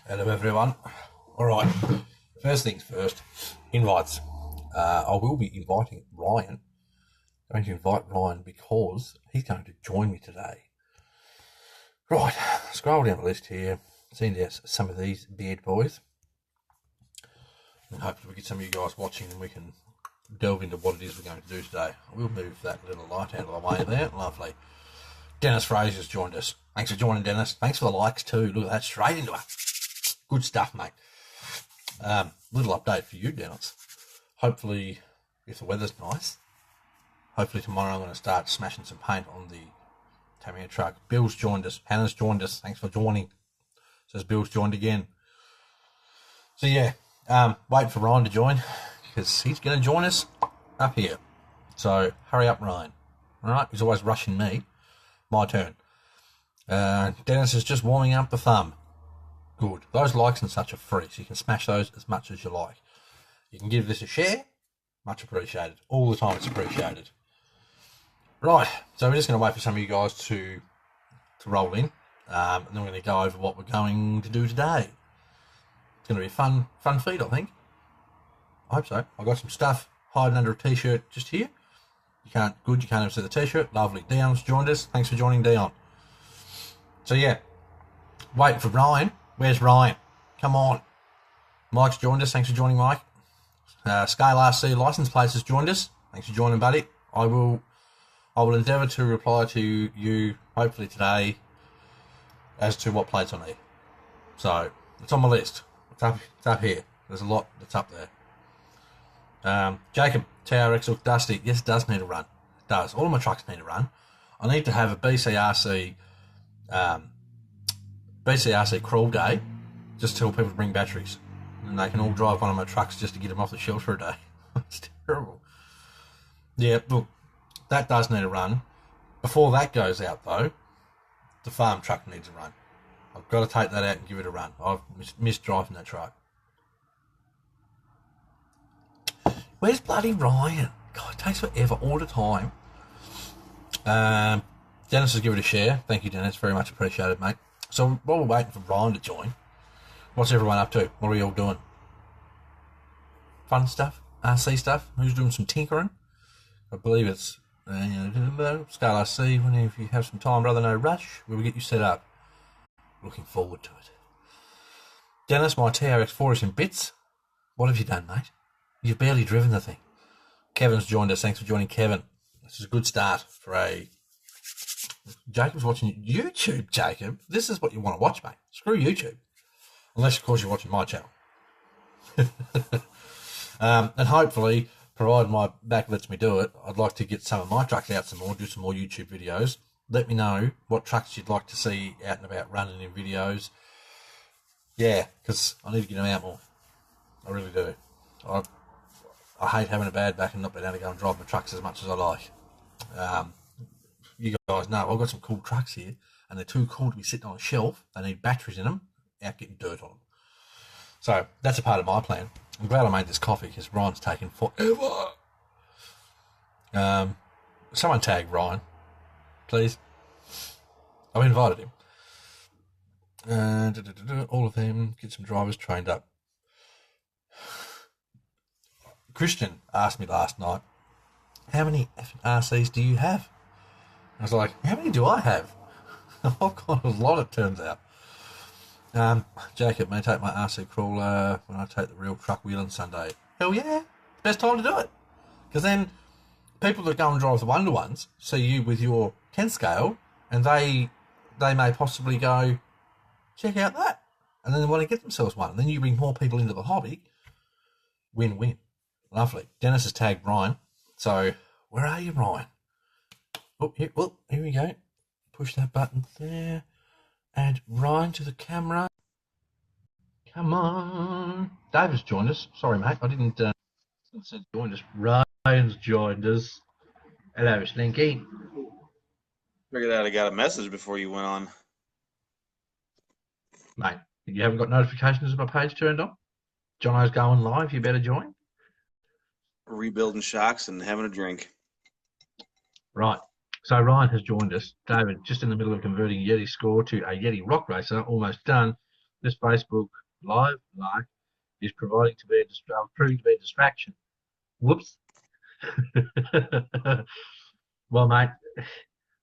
Hello everyone. Alright, first things first, invites. I will be inviting Ryan. I'm going to invite Ryan because he's going to join me today. Right, scroll down the list here, seeing there's some of these beard boys. And hopefully we get some of you guys watching and we can delve into what it is we're going to do today. We'll move that little light out of the way there. Lovely. Dennis Fraser's joined us. Thanks for joining, Dennis. Thanks for the likes too. Look at that, straight into it. Good stuff, mate. Little update for you, Dennis. Hopefully, if the weather's nice, hopefully tomorrow I'm going to start smashing some paint on the Tamiya truck. Bill's joined us. Hannah's joined us. Thanks for joining. Says Bill's joined again. So yeah, wait for Ryan to join because he's going to join us up here. So hurry up, Ryan. All right, he's always rushing me. My turn. Dennis is just warming up the thumb. Good. Those likes and such are free, so you can smash those as much as you like. You can give this a share. Much appreciated. All the time it's appreciated. Right, so we're just going to wait for some of you guys to roll in, and then we're going to go over what we're going to do today. It's going to be a fun feed, I think. I hope so. I've got some stuff hiding under a t-shirt just here. You can't even see the t-shirt. Lovely. Dion's joined us. Thanks for joining, Dion. So yeah, waiting for Ryan. Where's Ryan? Come on. Mike's joined us. Thanks for joining, Mike. Scale RC license plates has joined us. Thanks for joining, buddy. I will endeavour to reply to you hopefully today as to what plates I need. So it's on my list. It's up here. There's a lot that's up there. Jacob, TRX look dusty. Yes, it does need a run. It does. All of my trucks need a run. I need to have a BCRC crawl day, just tell people to bring batteries, and they can all drive one of my trucks just to get them off the shelf for a day. It's terrible. Yeah, look, that does need a run. Before that goes out, though, the farm truck needs a run. I've got to take that out and give it a run. I've missed driving that truck. Where's bloody Ryan? God, it takes forever all the time. Dennis has given it a share. Thank you, Dennis. Very much appreciated, mate. So while we're waiting for Ryan to join, what's everyone up to? What are we all doing? Fun stuff? RC stuff? Who's doing some tinkering? I believe it's Scale RC. Whenever you have some time, brother, no rush. We'll get you set up. Looking forward to it. Dennis, my TRX4 is in bits. What have you done, mate? You've barely driven the thing. Kevin's joined us. Thanks for joining, Kevin. This is a good start for a... Jacob's watching YouTube, Jacob. This is what you want to watch, mate. Screw YouTube. Unless, of course, you're watching my channel. And hopefully, provided my back lets me do it, I'd like to get some of my trucks out some more, do some more YouTube videos. Let me know what trucks you'd like to see out and about running in videos. Yeah, because I need to get them out more. I really do. I hate having a bad back and not being able to go and drive my trucks as much as I like. You guys know I've got some cool trucks here, and they're too cool to be sitting on a shelf. They need batteries in them, out getting dirt on them. So that's a part of my plan. I'm glad I made this coffee because Ryan's taking forever. Someone tag Ryan, please. I've invited him. All of them, get some drivers trained up. Christian asked me last night, how many RCs do you have? I was like, how many do I have? I've got a lot, it turns out. Jacob may take my RC crawler when I take the real truck wheel on Sunday. Hell yeah, best time to do it. Because then people that go and drive the Wonder Ones see you with your 10 scale, and they may possibly go, check out that. And then they want to get themselves one. And then you bring more people into the hobby. Win-win. Lovely. Dennis has tagged Ryan. So, where are you, Ryan? Oh, here we go. Push that button there. Add Ryan to the camera. Come on. David's joined us. Sorry, mate. I didn't say joined us. Ryan's joined us. Hello, Slinky. Figured out I got a message before you went on. Mate, you haven't got notifications of my page turned on? Jono's going live. You better join. Rebuilding shocks and having a drink. Right. So Ryan has joined us. David, just in the middle of converting Yeti Score to a Yeti Rock Racer, almost done. this Facebook Live like is proving to be a distraction. Whoops. Well, mate,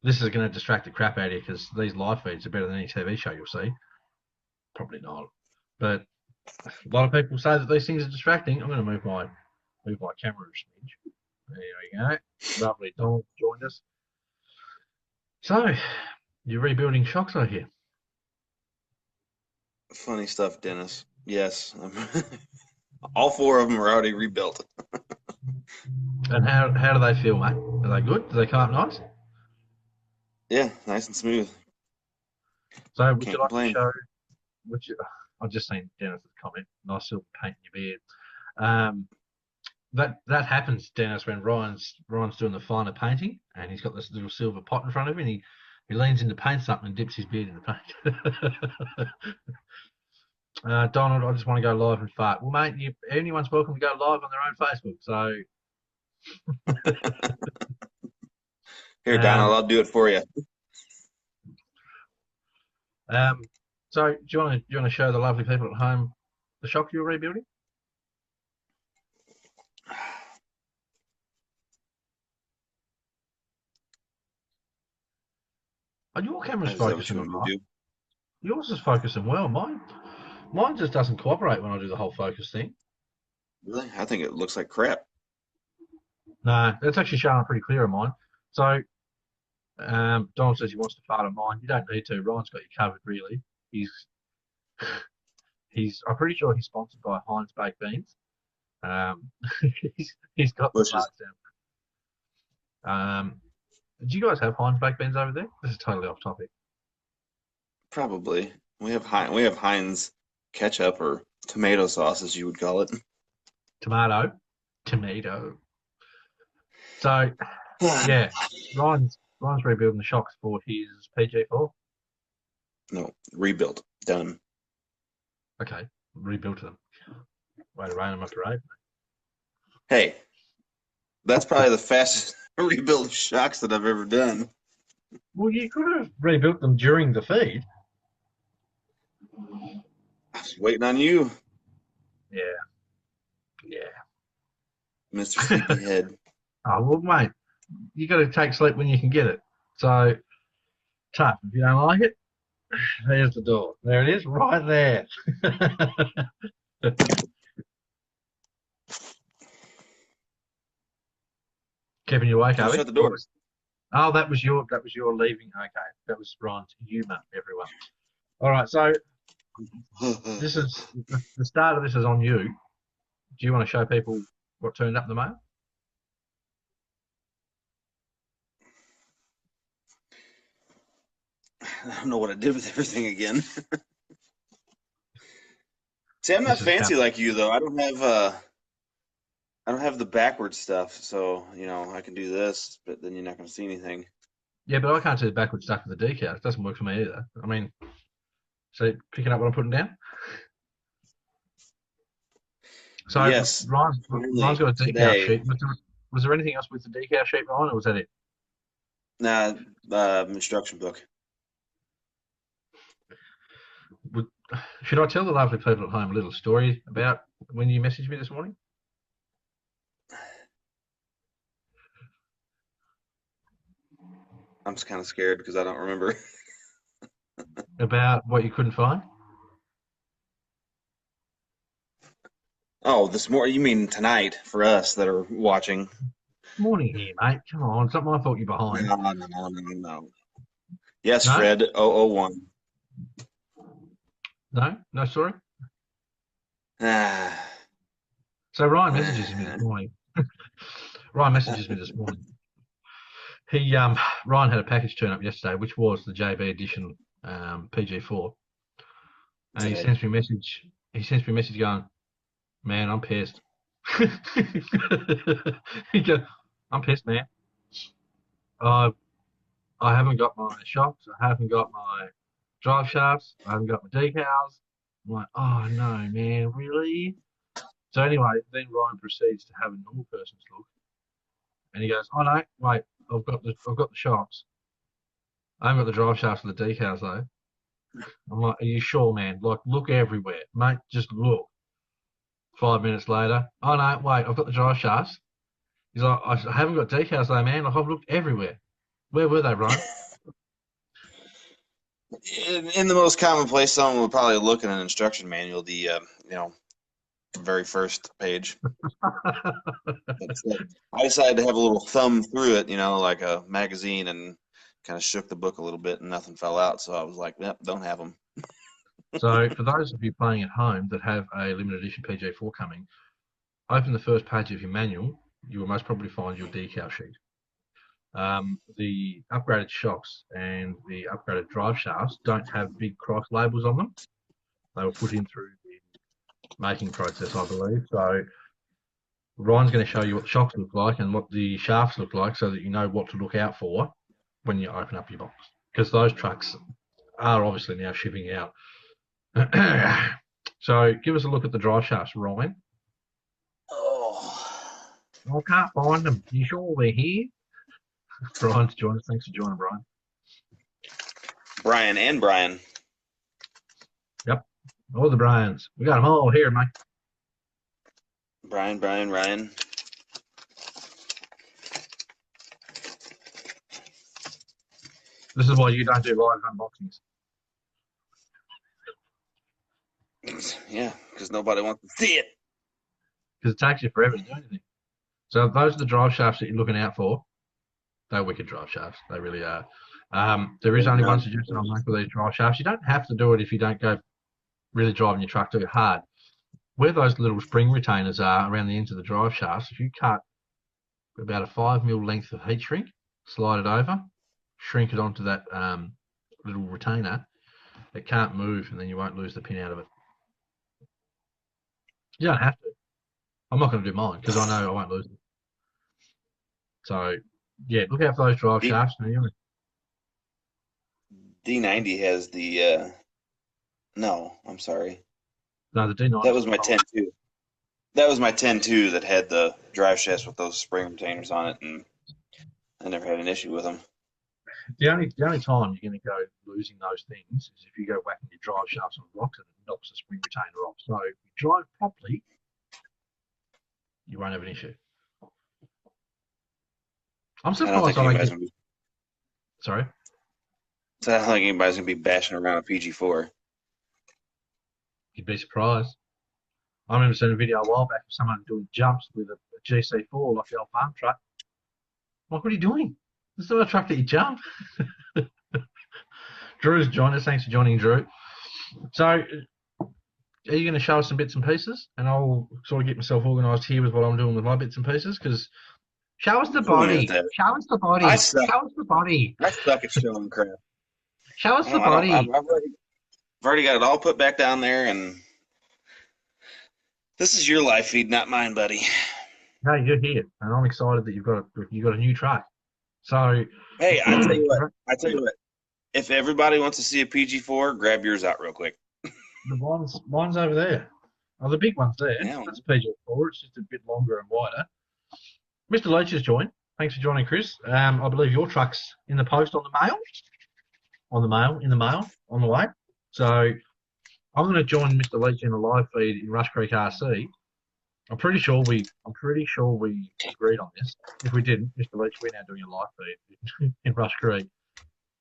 this is going to distract the crap out of you because these live feeds are better than any TV show you'll see. Probably not, but a lot of people say that these things are distracting. I'm going to move my camera a smidge. There we go. Lovely. Donald joined us. So, you're rebuilding shocks, I hear. Funny stuff, Dennis. Yes. All 4 of them are already rebuilt. And how do they feel, mate? Are they good? Do they come up nice? Yeah, nice and smooth. So, would Can't you like complain. to show? I've just seen Dennis's comment. Nice little paint in your beard. That happens, Dennis, when Ryan's doing the finer painting, and he's got this little silver pot in front of him, and he leans in to paint something and dips his beard in the paint. Donald, I just want to go live and fart. Well, mate, anyone's welcome to go live on their own Facebook. So Here, Donald, I'll do it for you. So do you want to show the lovely people at home the shock you're rebuilding? Oh, your camera's focusing all right. Yours is focusing well. Mine just doesn't cooperate when I do the whole focus thing. Really? I think it looks like crap. No, it's actually showing pretty clear on mine. So Donald says he wants to fart on mine. You don't need to. Ryan's got you covered, really. I'm pretty sure he's sponsored by Heinz Baked Beans. He's got the marks down. Do you guys have Heinz Baked Beans over there? This is totally off topic. Probably. We have Heinz ketchup or tomato sauce, as you would call it. Tomato. So, yeah, Ryan's rebuilding the shocks for his PG4. No, rebuilt. Done. Okay, rebuilt them. Way to rain them up parade. Hey, that's probably the fastest rebuild of shocks that I've ever done. Well, you could have rebuilt them during the feed. I was waiting on you. Yeah. Mr. Sleepyhead. Oh, well, mate, you got to take sleep when you can get it. So, tough. If you don't like it, there's the door. There it is, right there. Keeping you awake, are we? Shut the door. Oh, that was your leaving. Okay, that was Ryan's humour, everyone. All right, so this is the start of this is on you. Do you want to show people what turned up in the mail? I don't know what I did with everything again. See, I'm not fancy like you though. I don't have the backward stuff, so I can do this, but then you're not going to see anything. Yeah, but I can't see the backward stuff with the decal. It doesn't work for me either. I mean, so picking up what I'm putting down. So yes, Ryan's got a decal sheet. Was there anything else with the decal sheet, Ryan, or was that it? Nah, instruction book. Should I tell the lovely people at home a little story about when you messaged me this morning? I'm just kind of scared because I don't remember. About what you couldn't find? Oh, this morning? You mean tonight for us that are watching? Morning here, mate. Come on, something I thought you're behind. No. Yes, no? Fred 001. No story? So Ryan messages me this morning. Ryan had a package turn up yesterday, which was the JB edition PG4, and he sends me a message. He sends me a message going, "Man, I'm pissed." He goes, "I'm pissed, man. I haven't got my shocks. I haven't got my drive shafts. I haven't got my decals." I'm like, "Oh no, man, really?" So anyway, then Ryan proceeds to have a normal person's look, and he goes, "Oh no, wait, I've got the shocks. I haven't got the drive shafts or the decals though." I'm like, are you sure, man? Like, look everywhere. Mate, just look. 5 minutes later, oh no, wait, I've got the drive shafts. He's like, I haven't got decals though, man. Like, I've looked everywhere. Where were they, Brian? In the most common place, someone would probably look in an instruction manual, the very first page. But I decided to have a little thumb through it, like a magazine, and kind of shook the book a little bit, and nothing fell out. So I was like, "Yep, don't have them." So, for those of you playing at home that have a limited edition PG4 coming, open the first page of your manual. You will most probably find your decal sheet. The upgraded shocks and the upgraded drive shafts don't have big cross labels on them. They were put in through the making process, I believe. So Ryan's going to show you what the shocks look like and what the shafts look like so that you know what to look out for when you open up your box. Because those trucks are obviously now shipping out. So give us a look at the drive shafts, Ryan. Oh, I can't find them. You sure they're here? Brian's joined us. Thanks for joining, Brian. Brian and Brian. Yep. All the Brians. We got them all here, mate. Brian, Ryan. This is why you don't do live unboxings. Yeah, because nobody wants to see it. Because it takes you forever to do anything. So those are the drive shafts that you're looking out for. They're wicked drive shafts. They really are. There is only one suggestion I'll make for these drive shafts. You don't have to do it if you don't go really driving your truck too hard. Where those little spring retainers are around the ends of the drive shafts, if you cut about a 5mm length of heat shrink, slide it over, shrink it onto that little retainer, it can't move, and then you won't lose the pin out of it. You don't have to. I'm not going to do mine because I know I won't lose it. So, yeah, look out for those drive shafts. D90 has the. No, I'm sorry. No, the D90. That was my 10-2. That was my 10-2 that had the drive shafts with those spring retainers on it, and I never had an issue with them. The only time you're going to go losing those things is if you go whacking your drive shafts on rocks and it knocks the spring retainer off. So if you drive properly, you won't have an issue. I'm surprised I don't get... Sorry? So I don't think anybody's going to be bashing around a PG4. You'd be surprised. I remember seeing a video a while back of someone doing jumps with a GC4, like the old farm truck. I'm like, what are you doing? This is not a truck that you jump. Drew's joined us. Thanks for joining, Drew. So, are you going to show us some bits and pieces? And I'll sort of get myself organised here with what I'm doing with my bits and pieces, because show us the body. Show us the body. Show us the body. I suck at showing crap. Show us the body. I've already got it all put back down there, and this is your live feed, not mine, buddy. No, you're here, and I'm excited that you've got a new truck. So, hey, I tell you what. If everybody wants to see a PG4, grab yours out real quick. The mine's over there. Oh, the big one's there. Yeah. That's a PG4. It's just a bit longer and wider. Mr. Leach has joined. Thanks for joining, Chris. I believe your truck's in the post on the mail. On the way. So I'm going to join Mr. Leach in a live feed in Rush Creek RC. I'm pretty sure we agreed on this. If we didn't, Mr. Leach, we're now doing a live feed in Rush Creek.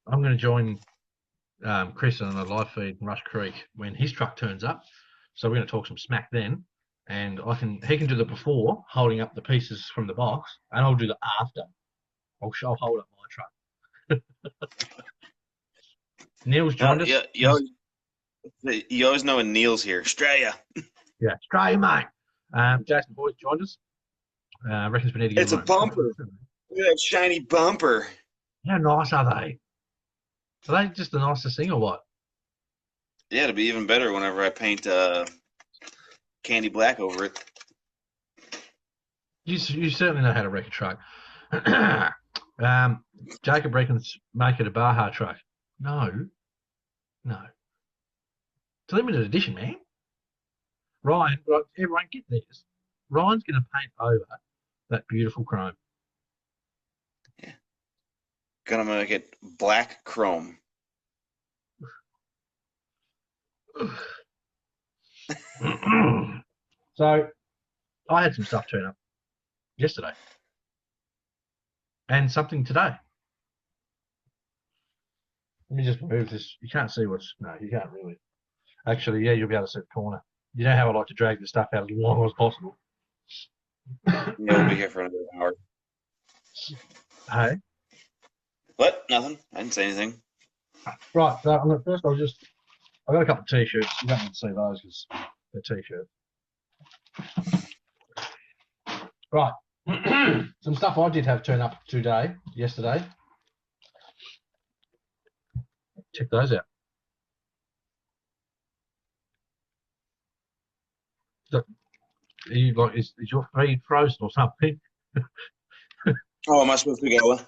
I'm going to join Chris on a live feed in Rush Creek when his truck turns up. So we're going to talk some smack then, and he can do the before, holding up the pieces from the box, and I'll do the after. I'll hold up my truck. Neil's joined us. You always know when Neil's here. Australia. Yeah, Australia, mate. Jason Boyd's joined us. Reckons we need to get It's a bumper. Look at that shiny bumper. How nice are they? Are they just the nicest thing or what? Yeah, it'll be even better whenever I paint candy black over it. You certainly know how to wreck a truck. Jacob reckons make it a Baja truck. No. It's a limited edition, man. Ryan, everyone get this. Ryan's going to paint over that beautiful chrome. Yeah. Gonna make it black chrome. So I had some stuff turn up yesterday and something today. Let me just move this. You can't see what's... No, you can't really. Actually, yeah, you'll be able to see the corner. You know how I like to drag the stuff out as long as possible. Yeah, we'll be here for another hour. Hey? What? Nothing. I didn't say anything. Right, so first I've got a couple of T-shirts. You don't need to see those because they're T-shirts. Right. Some stuff I did have turn up yesterday. Check those out. Is your feed frozen or something? Oh, am I supposed to go?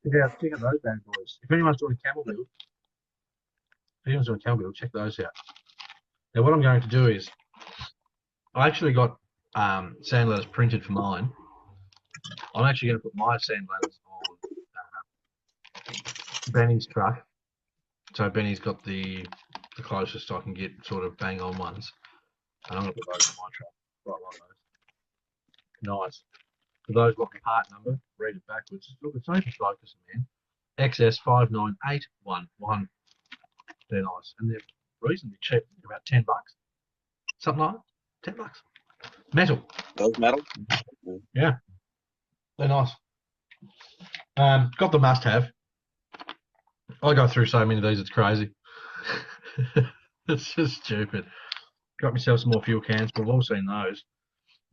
Yeah, check out those bad boys. If anyone's doing camel build, check those out. Now, what I'm going to do is, I actually got sand letters printed for mine. I'm actually going to put my sand letters on Benny's truck. So Benny's got the closest I can get sort of bang on ones. And I'm going to put those on my truck. Right like those. Nice. For those want the part number, read it backwards. Look, it's only for focus, man. XS59811. They're nice. And they're reasonably cheap. They're about $10. Something like that. $10. Metal. Those metal? Yeah. They're nice. Got the must have. I go through so many of these, it's crazy. It's just stupid. Got myself some more fuel cans, but we've all seen those.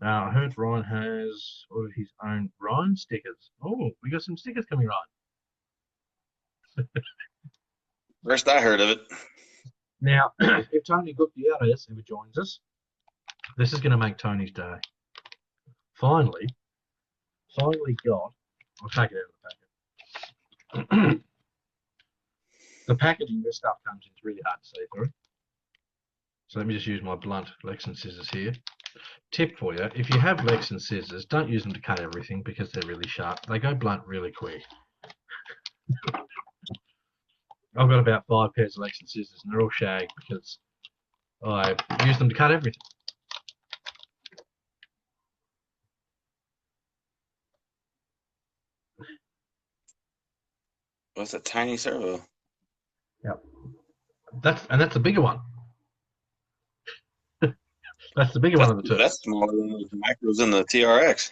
I heard Ryan has ordered his own Ryan stickers. Oh, we got some stickers coming, Ryan. First I heard of it. Now, if Tony Gutierrez ever joins us, this is going to make Tony's day. Finally got... I'll take it out of the packet. The packaging this stuff comes in is really hard to see through. So let me just use my blunt Lexan scissors here. Tip for you, if you have Lexan scissors, don't use them to cut everything because they're really sharp. They go blunt really quick. I've got about 5 pairs of Lexan scissors and they're all shag because I use them to cut everything. What's a tiny servo? Yep. That's a bigger one. That's the bigger one of the two. That's smaller than the micros in the TRX.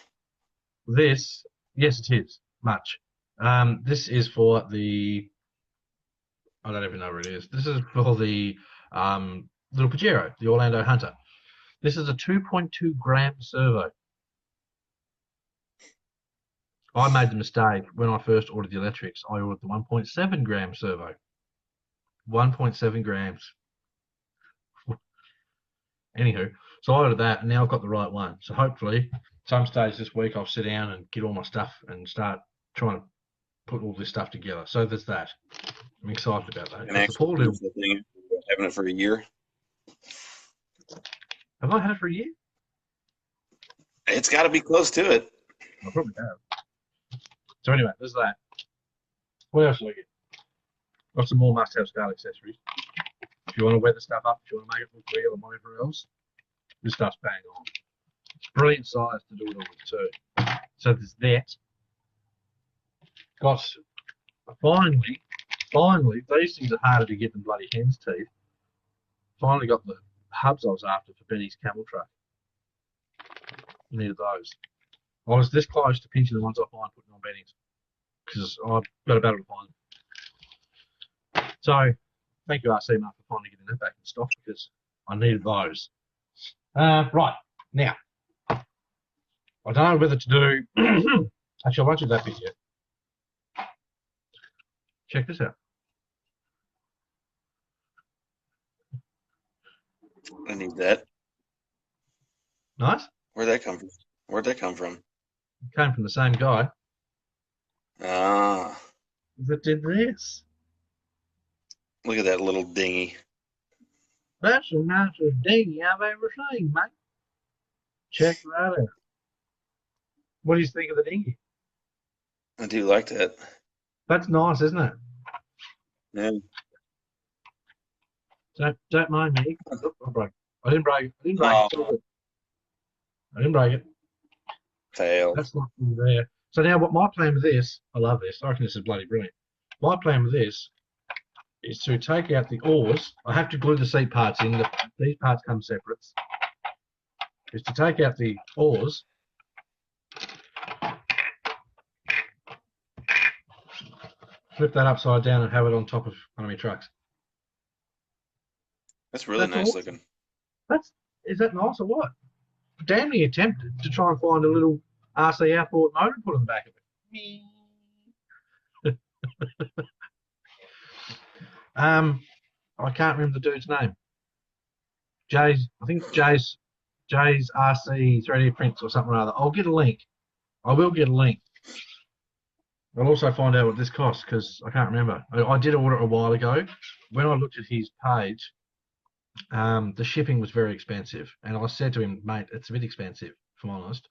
This, yes, it is much. This is for the... I don't even know where it is. This is for the little Pajero, the Orlando Hunter. This is a 2.2 gram servo. I made the mistake when I first ordered the electrics. I ordered the 1.7 gram servo. 1.7 grams. Anywho, so I ordered that, and now I've got the right one. So hopefully, some stage this week, I'll sit down and get all my stuff and start trying to put all this stuff together. So there's that. I'm excited about that. And actually, the poor little... thing, having it for a year. Have I had it for a year? It's got to be close to it. I probably have. So anyway, there's that. What else did I get? Got some more must-have style accessories. If you want to weather stuff up, if you want to make it look real and whatever else, this stuff's bang on. It's brilliant size to do it all with too. So there's that. Got finally, these things are harder to get than bloody hen's teeth. Finally got the hubs I was after for Benny's camel truck. Needed those. I was this close to pinching the ones I find putting on Benny's because I've got a battle to find them. So thank you, RC Mark, for finally getting that back in stock because I needed those. Right, now, I don't know whether to do... Actually, I won't do that bit yet. Check this out. I need that. Nice. Where'd that come from? Where'd that come from? It came from the same guy Ah, that did this. look at that little dinghy. That's the nicest dinghy I've ever seen, mate. Check that out. What do you think of the dinghy? I do like that. That's nice, isn't it? Yeah. Don't mind me. Look, I broke. I didn't break it. I didn't break it. Oh, It's all good. I didn't break it. failed. That's not there. So now, what my plan with this? I love this. I reckon this is bloody brilliant. My plan with this is to take out the oars. I have to glue the seat parts in. These parts come separate. Is to take out the oars, flip that upside down, and have it on top of one of my trucks. That's really That's nice awesome. looking. Is that nice or what? Damn near tempted to try and find a little RC outboard motor and put on the back of it. I can't remember the dude's name. I think Jay's RC 3D prints or something or other. I'll get a link. I will get a link. I'll also find out what this costs because I can't remember. I did order it a while ago. When I looked at his page, the shipping was very expensive. And I said to him, mate, it's a bit expensive, if I'm honest.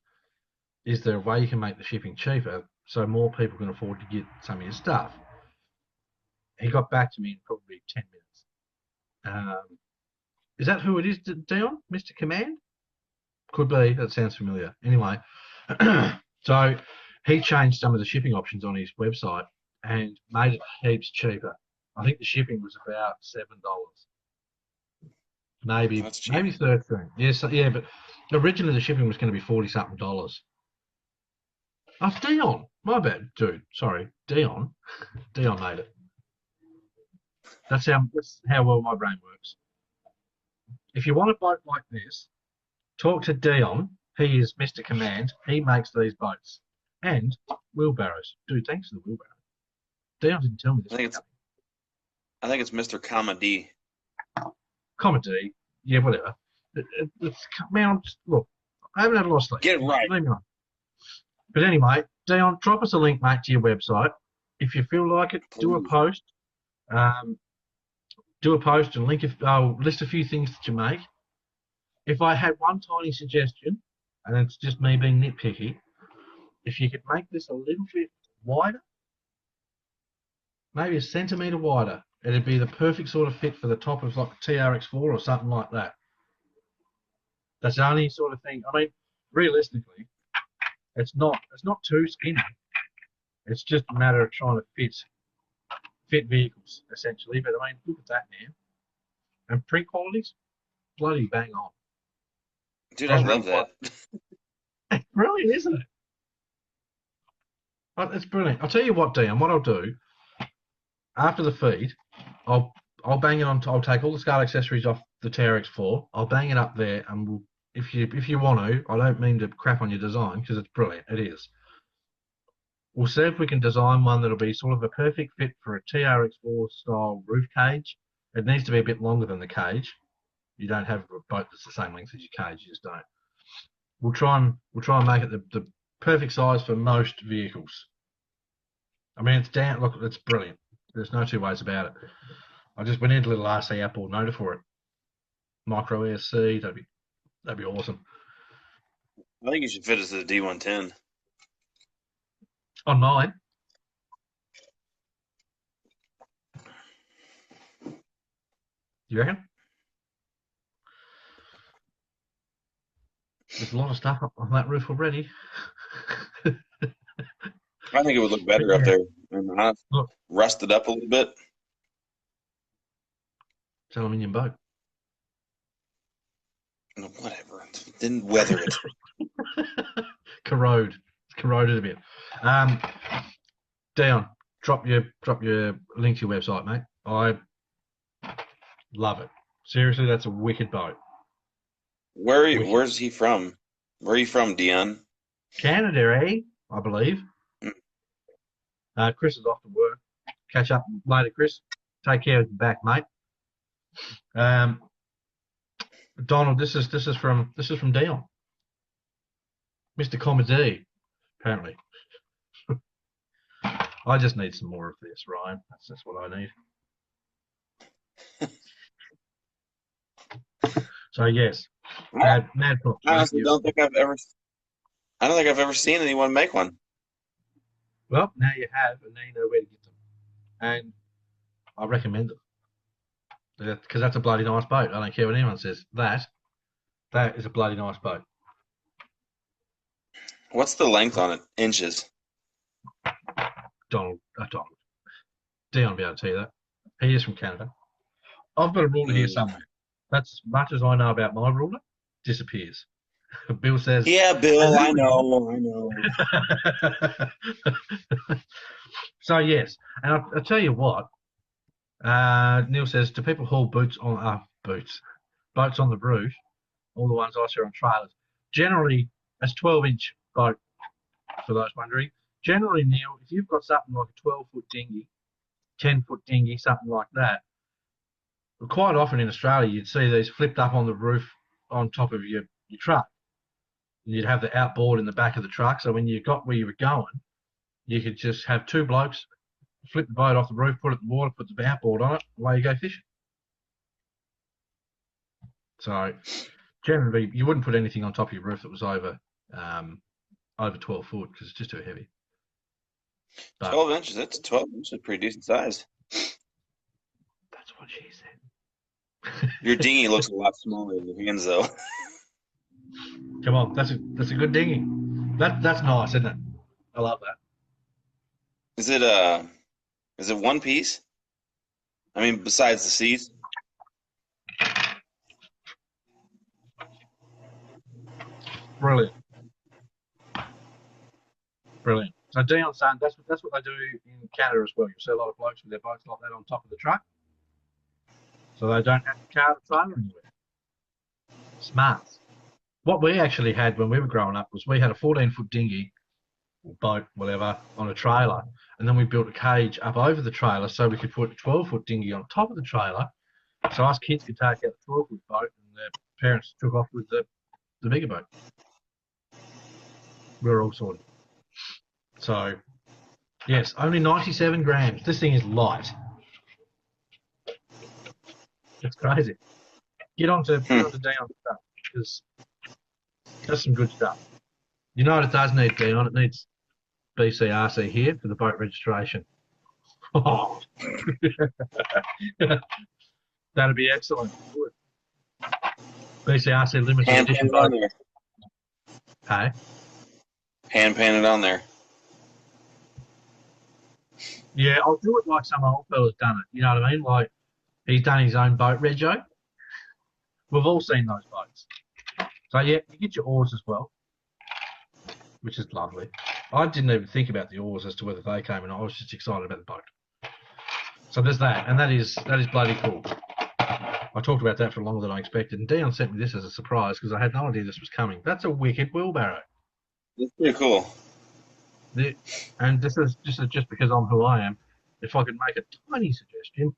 Is there a way you can make the shipping cheaper so more people can afford to get some of your stuff? He got back to me in probably 10 minutes. Is that who it is, Dion? Mr. Command? Could be. That sounds familiar. Anyway, so he changed some of the shipping options on his website and made it heaps cheaper. I think the shipping was about $7. Maybe That's cheap. maybe 13. Yes, yeah, but originally the shipping was going to be $40-something. Oh, Dion. My bad, dude. Sorry, Dion. Dion made it. That's how well my brain works. If you want a boat like this, talk to Dion. He is Mr. Command. He makes these boats and wheelbarrows. Dude, thanks for the wheelbarrow. Dion didn't tell me this. I think it's Mr. Comedy. Comedy, yeah, whatever. Man, look, I haven't had a lot of sleep. Get it right. Leave me alone. But anyway, Dion, drop us a link, mate, to your website. If you feel like it, do a post. Do a post and list a few things that you make. If I had one tiny suggestion, and it's just me being nitpicky, if you could make this a little bit wider, maybe a centimetre wider, it'd be the perfect sort of fit for the top of like a TRX4 or something like that. That's the only sort of thing. I mean, realistically, it's not too skinny. It's just a matter of trying to fit vehicles, essentially. But I mean, look at that, man. And print qualities, bloody bang on. Dude, I love that. It's brilliant, isn't it? It's brilliant. I'll tell you what, Dion, what I'll do, after the feed, I'll bang it on. I'll take all the scale accessories off the TRX4. I'll bang it up there, and if you want to, I don't mean to crap on your design because it's brilliant. It is. We'll see if we can design one that'll be sort of a perfect fit for a TRX4 style roof cage. It needs to be a bit longer than the cage. You don't have a boat that's the same length as your cage. You just don't. We'll try and make it the perfect size for most vehicles. I mean, it's down. Look, it's brilliant. There's no two ways about it. We need a little RC outboard motor for it. Micro ESC. That'd be awesome. I think you should fit it to the D110. On mine. You reckon? There's a lot of stuff up on that roof already. I think it would look better up there. Look, rusted up a little bit. It's an aluminium boat. No, whatever. Didn't weather it. It's corroded a bit. Dion, drop your link to your website, mate. I love it. Seriously, that's a wicked boat. Where's he from? Where are you from, Dion? Canada, I believe. Chris is off to work. Catch up later, Chris. Take care of your back, mate. Donald, this is from Dion. Mr. Comedy, apparently. I just need some more of this, Ryan. That's what I need. So yes, mad props. I honestly don't think I've ever seen anyone make one. Well, now you have, and now you know where to get them. And I recommend it. Because that's a bloody nice boat. I don't care what anyone says. That is a bloody nice boat. What's the length on it? Inches. Donald. Dion will be able to tell you that. He is from Canada. I've got a ruler here somewhere. That's as much as I know about my ruler. Disappears. Bill says. Yeah, Bill, I know. So yes, and I'll tell you what. Neil says, do people haul boats on the roof? All the ones I see are on trailers. Generally, that's 12-inch boat. For those wondering, generally, Neil, if you've got something like a 12-foot dinghy, 10-foot dinghy, something like that, quite often in Australia, you'd see these flipped up on the roof on top of your truck. And you'd have the outboard in the back of the truck. So when you got where you were going, you could just have two blokes flip the boat off the roof, put it in the water, put the outboard on it, away you go fishing. So generally, you wouldn't put anything on top of your roof that was over 12 foot because it's just too heavy. But 12 inches. That's 12 inches. Pretty decent size. That's what she said. Your dinghy looks a lot smaller than your hands, though. Come on, that's a good dinghy. That's nice, isn't it? I love that. Is it one piece? I mean, besides the seats. Brilliant. So Dion's saying that's what they do in Canada as well. You see a lot of blokes with their boats like that on top of the truck, so they don't have to carry the trailer anywhere. Smart. What we actually had when we were growing up was we had a 14-foot dinghy, boat, whatever, on a trailer, and then we built a cage up over the trailer so we could put a 12-foot dinghy on top of the trailer, so us kids could take out the 12-foot boat and their parents took off with the bigger boat. We were all sorted. So, yes, only 97 grams. This thing is light. It's crazy. Get on to Dion stuff because that's some good stuff. You know what it does need, Dion? It needs BCRC here for the boat registration. Oh. That'd be excellent. Good. BCRC limited edition boat. Hey? Hand painted on there. Yeah, I'll do it like some old fella's done it. You know what I mean? Like he's done his own boat rego. We've all seen those boats. So yeah, you get your oars as well, which is lovely. I didn't even think about the oars as to whether they came, and I was just excited about the boat. So there's that, and that is bloody cool. I talked about that for longer than I expected, and Dion sent me this as a surprise because I had no idea this was coming. That's a wicked wheelbarrow. That's pretty cool. And this is just because I'm who I am. If I could make a tiny suggestion,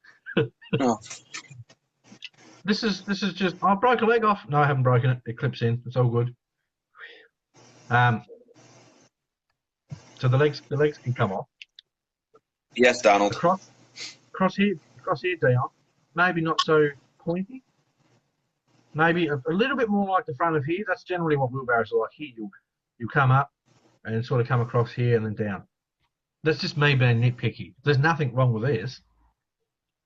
this is just I broke a leg off. No, I haven't broken it. It clips in. It's all good. So the legs can come off. Yes, Donald. Across here, Dion. Maybe not so pointy. Maybe a little bit more like the front of here. That's generally what wheelbarrows are like. Here, you come up and sort of come across here and then down. That's just me being nitpicky. There's nothing wrong with this.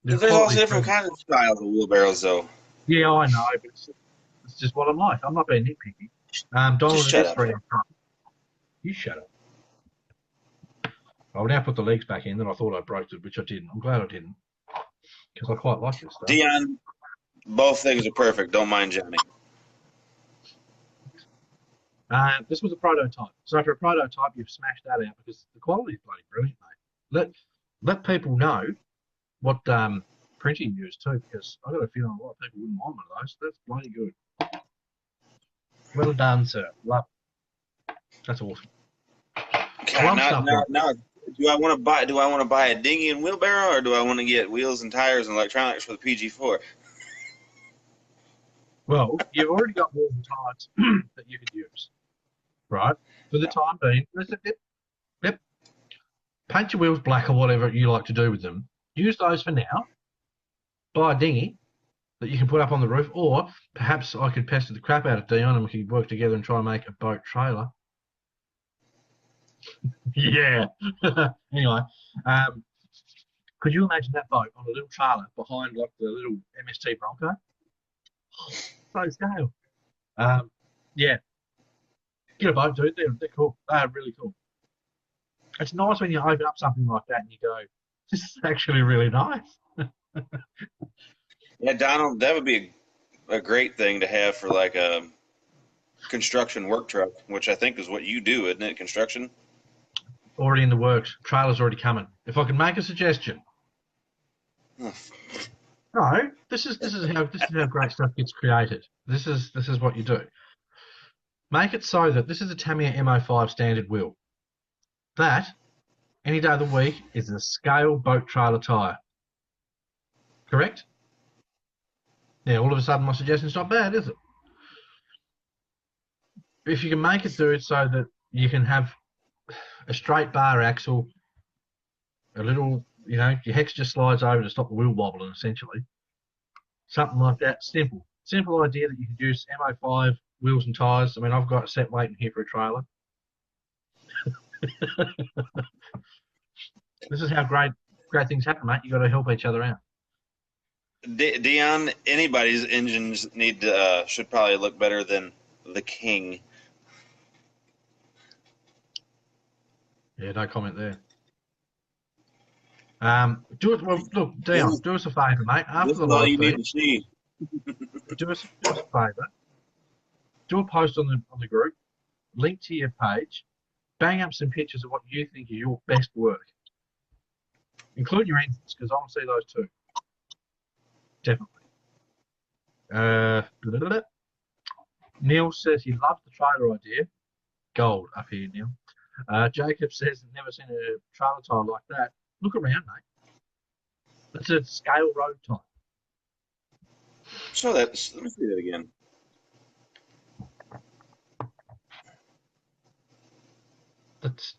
There's also different kinds of styles of wheelbarrows, though. Yeah, I know, but it's just what I'm like. I'm not being nitpicky. Donald, just shut up. You shut up. I'll now put the legs back in that I thought I broke it, which I didn't. I'm glad I didn't, because I quite like this stuff. Dion, both things are perfect. Don't mind Johnny. This was a prototype. So for a prototype, you've smashed that out because the quality is bloody brilliant, mate. Let people know what printing you use too, because I've got a feeling a lot of people wouldn't mind one of those. That's bloody good. Well done, sir. Love it. That's awesome. Okay, now, do I want to buy a dinghy and wheelbarrow, or do I want to get wheels and tires and electronics for the PG4? Well, you've already got wheels and tires that you could use, right? For the time being, yep. Paint your wheels black or whatever you like to do with them. Use those for now. Buy a dinghy that you can put up on the roof, or perhaps I could pester the crap out of Dion and we could work together and try and make a boat trailer. Yeah. Anyway, Could you imagine that boat on a little trailer behind like the little MST Bronco? So scale. Yeah, get a boat, dude. They're cool. They're really cool. It's nice when you open up something like that and you go, this is actually really nice. Yeah, Donald, that would be a great thing to have for like a construction work truck, which I think is what you do, isn't it? Construction. Already in the works. Trailer's already coming. If I can make a suggestion. No, this is how great stuff gets created. This is what you do. Make it so that this is a Tamiya MO5 standard wheel. That, any day of the week, is a scale boat trailer tyre. Correct? Now, all of a sudden, my suggestion's not bad, is it? If you can make it do it so that you can have a straight bar axle, a little, your hex just slides over to stop the wheel wobbling, essentially. Something like that. Simple. Simple idea that you could use MO5 wheels and tyres. I mean, I've got a set waiting here for a trailer. This is how great things happen, mate. You got to help each other out. Dion, anybody's engines should probably look better than the King. Yeah, no comment there. Do it. Well, look, Dion, do us a favour, mate. After This the is all live you need feed, to see. do us a favour. Do a post on the group. Link to your page. Bang up some pictures of what you think is your best work. Include your engines, because I want to see those too. Definitely. Neil says he loves the trailer idea. Gold up here, Neil. Jacob says never seen a trailer tyre like that. Look around, mate. That's a scale road tyre. Show that. Let me see that again. That's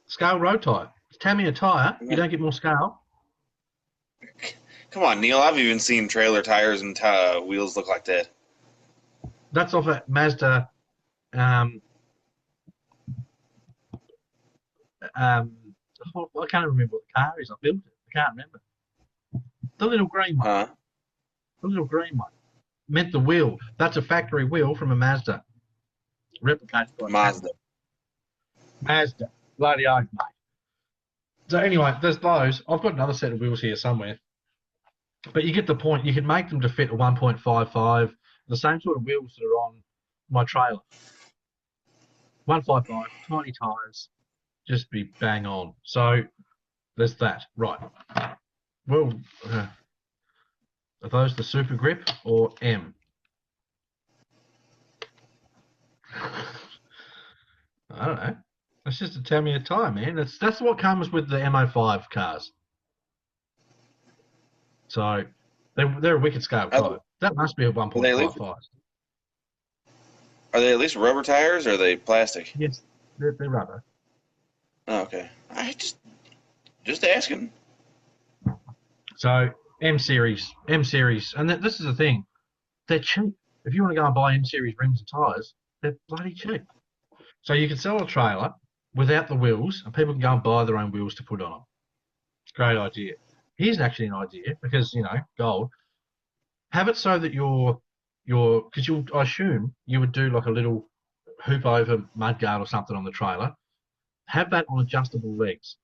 scale road tyre. It's Tamiya tyre. You don't get more scale. Come on, Neil. I've even seen trailer tires and wheels look like that. That's off a Mazda. I can't remember what the car is. I built it. I can't remember. The little green one. Huh? The little green one. Meant the wheel. That's a factory wheel from a Mazda. Replicated by Mazda. Bloody oath, mate. So anyway, there's those. I've got another set of wheels here somewhere. But you get the point. You can make them to fit a 1.55. The same sort of wheels that are on my trailer. 155, tiny tyres. Just be bang on. So there's that. Right. Well, are those the Super Grip or M? I don't know. That's just a Tamiya tyre, man. That's what comes with the MO5 cars. So they're a wicked scale tyre. That must be a 1.55. Are they at least rubber tires or are they plastic? Yes, they're rubber. Oh, okay. I just asking. So M series, and this is the thing, they're cheap. If you want to go and buy M series rims and tyres, they're bloody cheap. So you can sell a trailer without the wheels, and people can go and buy their own wheels to put on them. Great idea. Here's actually an idea because gold. Have it so that because I assume you would do like a little hoop over mudguard or something on the trailer. Have that on adjustable legs,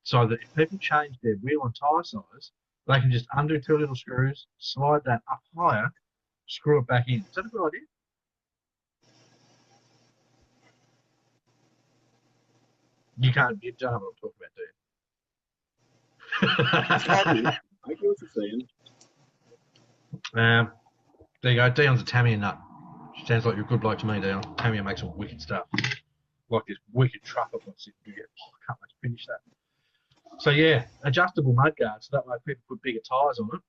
so that if people change their wheel and tyre size, they can just undo 2 little screws, slide that up higher, screw it back in. Is that a good idea? You don't know what I'm talking about, do you? I get what you're saying. There you go. Dion's a Tamiya nut. Sounds like you're a good bloke to me, Dion. Tamiya makes some wicked stuff. Like this wicked truck I've got sitting here. I can't wait to finish that. So yeah, adjustable mudguards. So that way people put bigger tyres on it.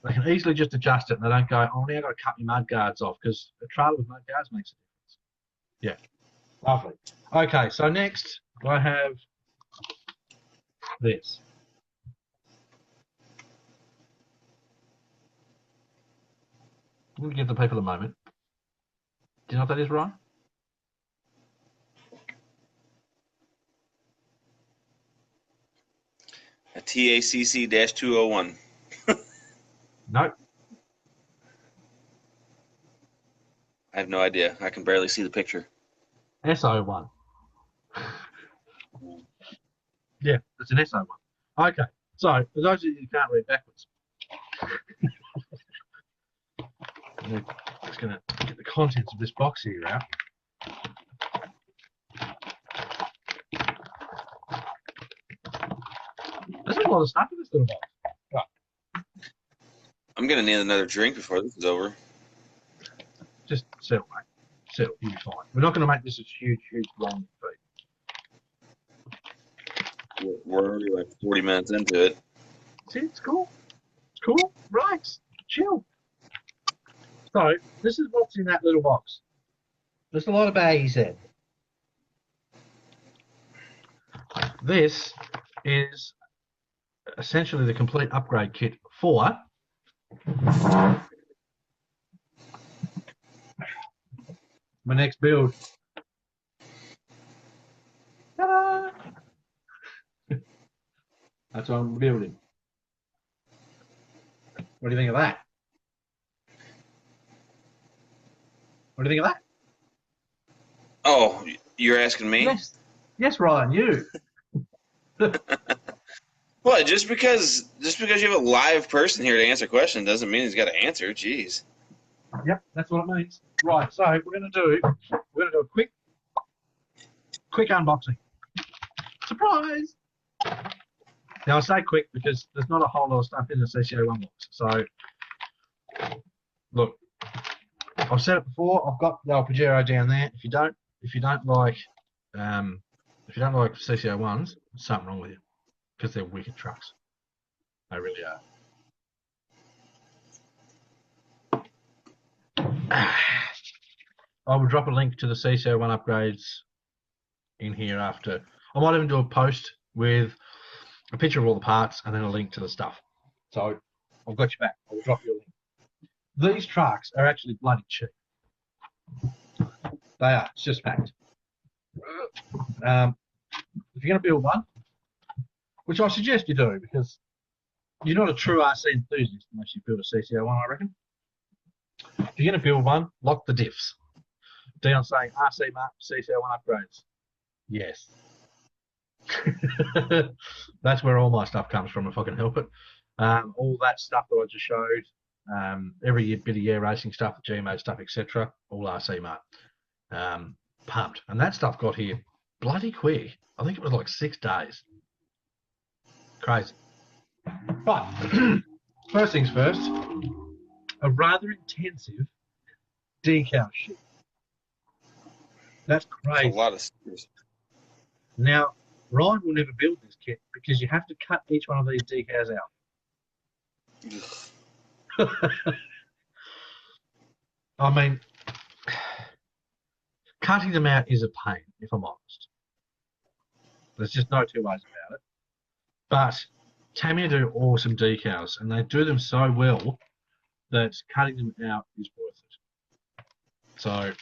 They can easily just adjust it and they don't go, oh, now I've got to cut my mudguards off, because a trailer with mudguards makes a difference. Yeah. Lovely. Okay, so next I have this. We'll give the people a moment. Do you know what that is, Ryan? A TACC-201. Nope. I have no idea. I can barely see the picture. SO1. Yeah, it's an SO1. Okay, so for those of you who can't read backwards, I'm just going to get the contents of this box here out. There's a lot of stuff in this little box. Right. I'm going to need another drink before this is over. Just settle, mate. Settle, you'll be fine. We're not going to make this a huge, long feed. We're already like 40 minutes into it. See, it's cool. It's cool. Relax. Chill. So, this is what's in that little box. There's a lot of baggies there. This is essentially the complete upgrade kit for my next build. Ta-da! That's what I'm building. What do you think of that? What do you think of that? Oh, you're asking me? Yes, Ryan, you. What? Just because you have a live person here to answer questions doesn't mean he's got to answer. Jeez. Yep, that's what it means. Right, so we're gonna do a quick unboxing. Surprise! Now I say quick because there's not a whole lot of stuff in the CCO1 box. So look, I've said it before. I've got the old Pajero down there. If you don't like CCO1s, there's something wrong with you because they're wicked trucks. They really are. I will drop a link to the CCO1 upgrades in here after. I might even do a post with a picture of all the parts and then a link to the stuff. So I've got you back. I will drop you a link. These trucks are actually bloody cheap. They are. It's just fact. If you're going to build one, which I suggest you do because you're not a true RC enthusiast unless you build a CCO1, I reckon. If you're going to build one, lock the diffs. Dion's saying RC Mark CCO1 upgrades. Yes. That's where all my stuff comes from, if I can help it. All that stuff that I just showed, every bit of year racing stuff, GMO stuff, etc., all RC Mark. Pumped. And that stuff got here bloody quick. I think it was like 6 days. Crazy. But first things first, a rather intensive decal sheet. That's crazy. That's a lot of stickers. Now, Ryan will never build this kit because you have to cut each one of these decals out. I mean, cutting them out is a pain, if I'm honest. There's just no two ways about it. But Tamiya do awesome decals, and they do them so well that cutting them out is worth it. So,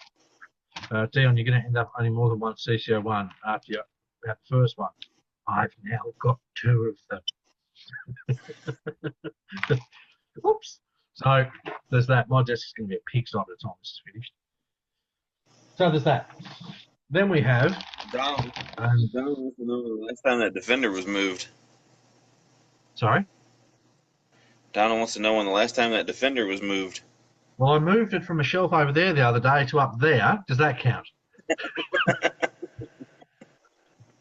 Dion, you're going to end up owning more than one CCO1 after you have the first one. I've now got 2 of them. Oops. So, there's that. My desk is going to be a pigsty by the time this is finished. So, there's that. Then we have... Donald wants to know the last time that Defender was moved. Sorry? Donald wants to know when the last time that Defender was moved. Well, I moved it from a shelf over there the other day to up there. Does that count?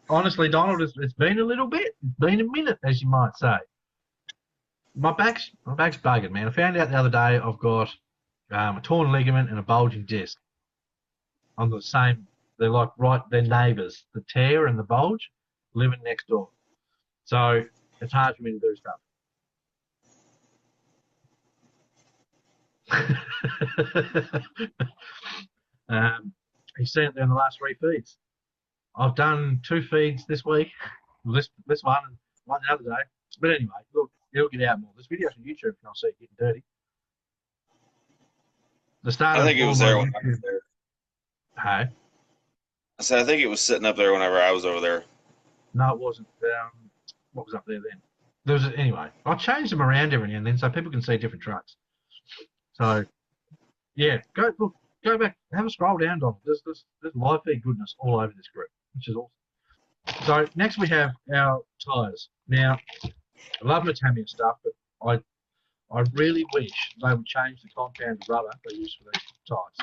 Honestly, Donald, it's been a little bit. It's been a minute, as you might say. My back's bugging, man. I found out the other day I've got a torn ligament and a bulging disc. On the same, they're like they're neighbours. The tear and the bulge living next door. So it's hard for me to do stuff. He's seen it there in the last 3 feeds. I've done 2 feeds this week, this one and one the other day. But anyway, look, it'll get out more. This video's on YouTube if you want to see it getting dirty. The start. I think it was there when I was there. Hey? I said I think it was sitting up there whenever I was over there. No, it wasn't. What was up there then? Anyway, I changed them around every now and then so people can see different trucks. So, yeah, go back, have a scroll down, Don. There's live feed goodness all over this group, which is awesome. So next we have our tyres. Now, I love Matamiya stuff, but I really wish they would change the compound rubber they use for these tyres,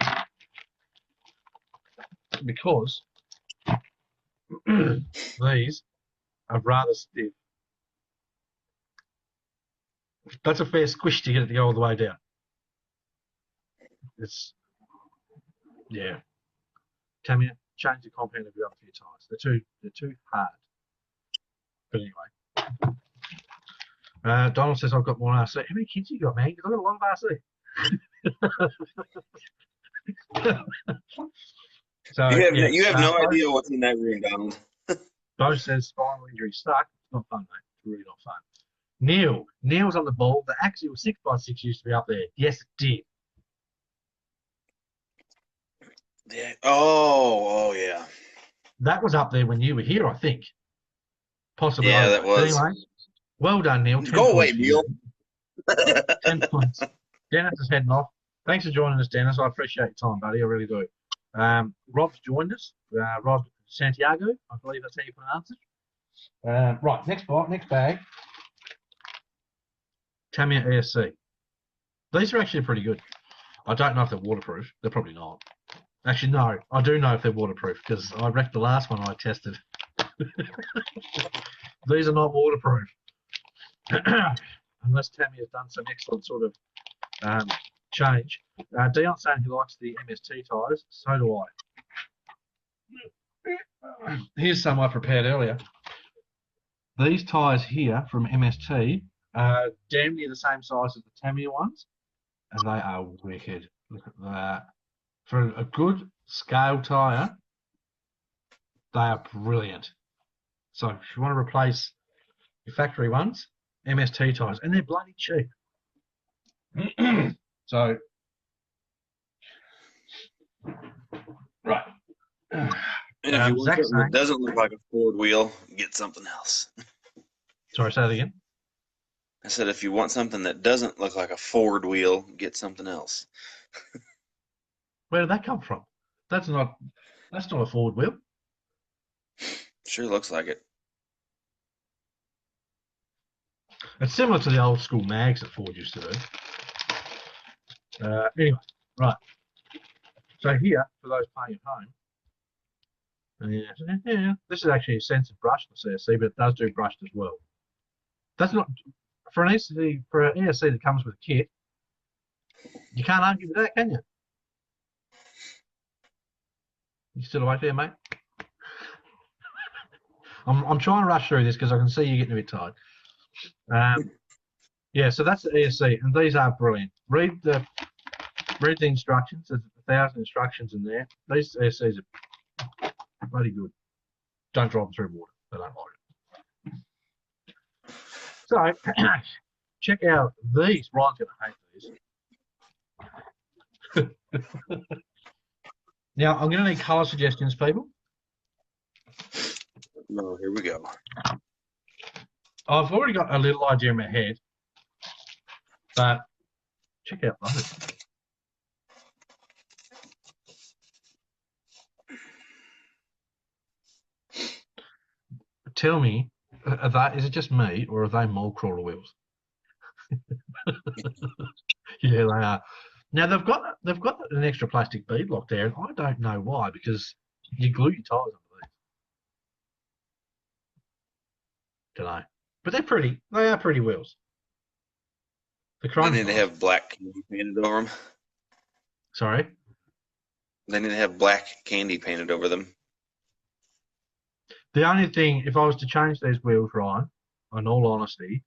because these are rather stiff. That's a fair squish to get it to go all the way down. Yeah. Tamiya, change the compound of your rubber for your tyres. They're too hard. But anyway, Donald says I've got more RC. How many kids you got, man? Because I've got a lot of RC. So you have no idea what's in that room, Donald. Bo says spinal injury stuck. It's not fun, mate. It's really not fun. Neil's on the ball. The Axial 6x6 used to be up there. Yes, it did. Yeah. Oh, yeah. That was up there when you were here, I think. Possibly. Yeah, that was. Anyway, well done, Neil. Go away, Neil. 10 points. Dennis is heading off. Thanks for joining us, Dennis. I appreciate your time, buddy. I really do. Rob's joined us. Rob Santiago, I believe that's how you pronounce it. Right, next bag. Tamiya ESC. These are actually pretty good. I don't know if they're waterproof. They're probably not. Actually, no. I do know if they're waterproof because I wrecked the last one I tested. These are not waterproof. Unless Tamiya's done some excellent sort of change. Dion's saying he likes the MST tyres. So do I. Here's some I prepared earlier. These tyres here from MST are damn near the same size as the Tamiya ones, and they are wicked. Look at that. For a good scale tyre, they are brilliant. So if you want to replace your factory ones, MST tyres, and they're bloody cheap. So, right. And if you want something that doesn't look like a Ford wheel, get something else. Sorry, say that again. I said if you want something that doesn't look like a Ford wheel, get something else. Where did that come from? That's not a Ford wheel. Sure looks like it. It's similar to the old school mags that Ford used to do. Anyway, right. So here, for those playing at home, this is actually a sensitive brush for CSC, but it does do brushed as well. That's not for an ESC that comes with a kit. You can't argue with that, can you? You still awake there, mate? I'm trying to rush through this because I can see you getting a bit tired. Yeah, so that's the ESC, and these are brilliant. Read the instructions. There's 1,000 instructions in there. These ESCs are bloody good. Don't drive them through water. They don't like it. So, check out these. Ryan's going to hate these. Now, I'm going to need colour suggestions, people. No, here we go. I've already got a little idea in my head, but check out those. Tell me, is it just me or are they mole crawler wheels? Yeah, they are. Now they've got an extra plastic bead lock there, and I don't know why, because you glue your tyres onto these. Don't know, but they're pretty. They are pretty wheels. The They need to have black candy painted over them. Sorry? They need to have black candy painted over them. The only thing, if I was to change these wheels, Ryan, in all honesty,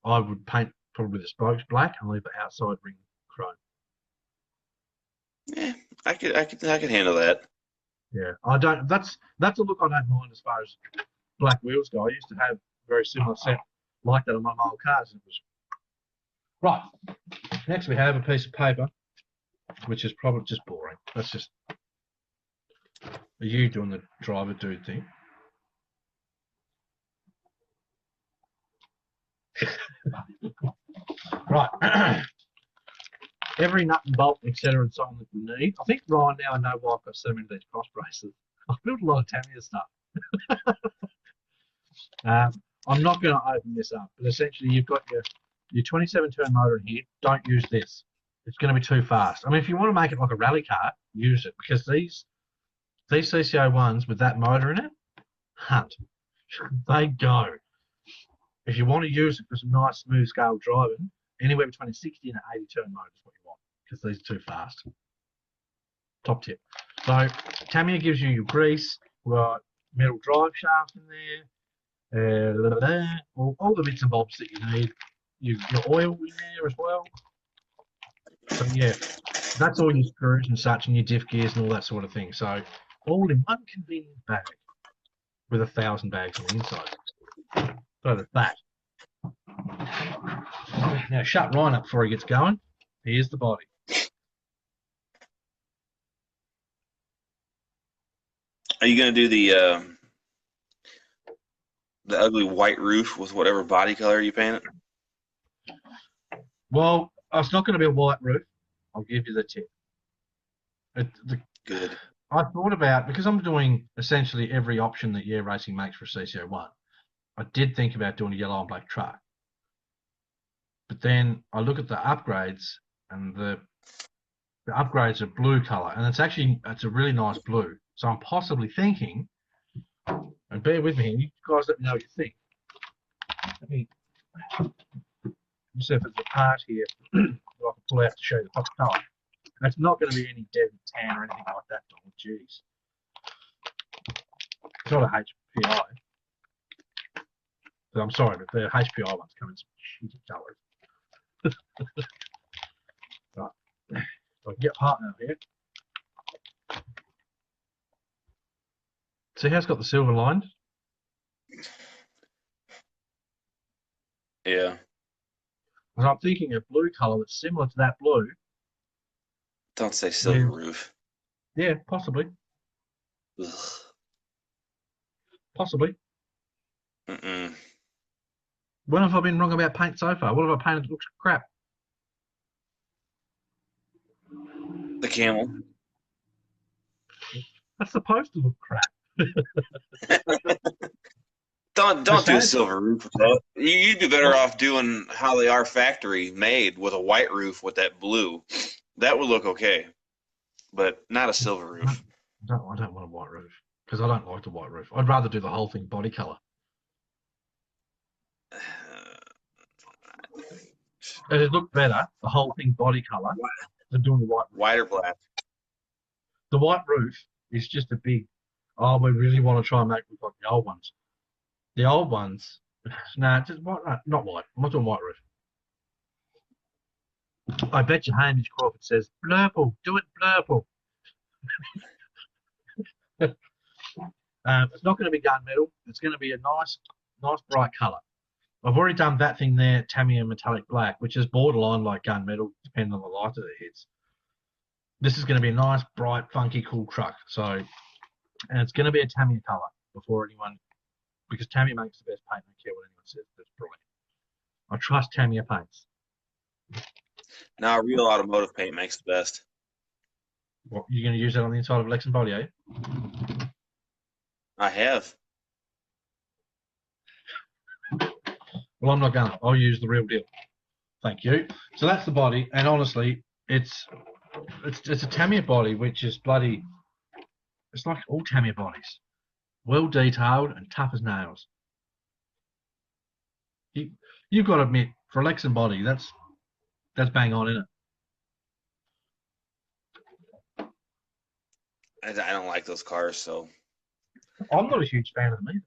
I would paint probably the spokes black and leave the outside ring chrome. Yeah, I could handle that. Yeah, I don't. That's a look I don't mind as far as black wheels go. I used to have a very similar set like that on my old cars. It was right. Next, we have a piece of paper, which is probably just boring. That's just you doing the driver dude thing. Right. Every nut and bolt, etc., and so on that you need. I think Ryan, now I know why I've got so many of these cross braces. I've built a lot of Tamiya stuff. I'm not going to open this up, but essentially you've got your 27 turn motor in here. Don't use this. It's going to be too fast. I mean, if you want to make it like a rally car, use it, because these CCO ones with that motor in it, hunt. They go. If you want to use it for some nice smooth scale driving, anywhere between a 60 and an 80 turn motor is what you want, because these are too fast. Top tip. So Tamiya gives you your grease, right, metal drive shaft in there, all the bits and bobs that you need. Your oil in there as well. So yeah, that's all your screws and such, and your diff gears and all that sort of thing. So all in one convenient bag with 1,000 bags on the inside. So that's that. Now shut Ryan up before he gets going. Here's the body. Are you going to do the ugly white roof with whatever body color you paint it? Well, it's not going to be a white roof. I'll give you the tip. Good. I thought about, because I'm doing essentially every option that Year Racing makes for CCO1, I did think about doing a yellow and black truck. But then I look at the upgrades, and the upgrades are blue color, and it's a really nice blue. So I'm possibly thinking, and bear with me, you guys let me know what you think. Let me see if there's a part here that I can pull out to show you the top color. It's not going to be any dead tan or anything like that, Don. Jeez. It's not a HPI. But I'm sorry, but the HPI ones come in some shitty colours. Right. So I can get partner here. See how it's got the silver lines? Yeah. And I'm thinking a blue colour that's similar to that blue. Don't say silver roof. Yeah, possibly. Ugh. Possibly. Mm-mm. When have I been wrong about paint so far? What have I painted that looks crap? The camel. That's supposed to look crap. Don't do a silver roof with that. You'd be better off doing how they are factory made with a white roof with that blue. That would look okay, but not a silver roof. I don't want a white roof, because I don't like the white roof. I'd rather do the whole thing body colour. It'd look better, the whole thing body colour, than doing the white roof. White or black? The white roof is just a big, oh, we really want to try and make it look like the old ones. The old ones, just white, not white. I'm not doing white roof. I bet you Hamish Crawford says, blurple, do it blurple. It's not going to be gunmetal. It's going to be a nice bright colour. I've already done that thing there, Tamiya metallic black, which is borderline like gunmetal, depending on the light that it hits. This is going to be a nice, bright, funky, cool truck. So, and it's going to be a Tamiya colour before anyone, because Tamiya makes the best paint. I don't care what anyone says. That's brilliant. I trust Tamiya paints. Now, real automotive paint makes the best. What, you're going to use that on the inside of Lex and body, are you? I have. Well, I'm not going to. I'll use the real deal. Thank you. So that's the body, and honestly, it's a Tamiya body, which is bloody. It's like all Tamiya bodies, well detailed and tough as nails. You've got to admit, for a Lexan body, that's bang on, isn't it? I don't like those cars, so. I'm not a huge fan of them either,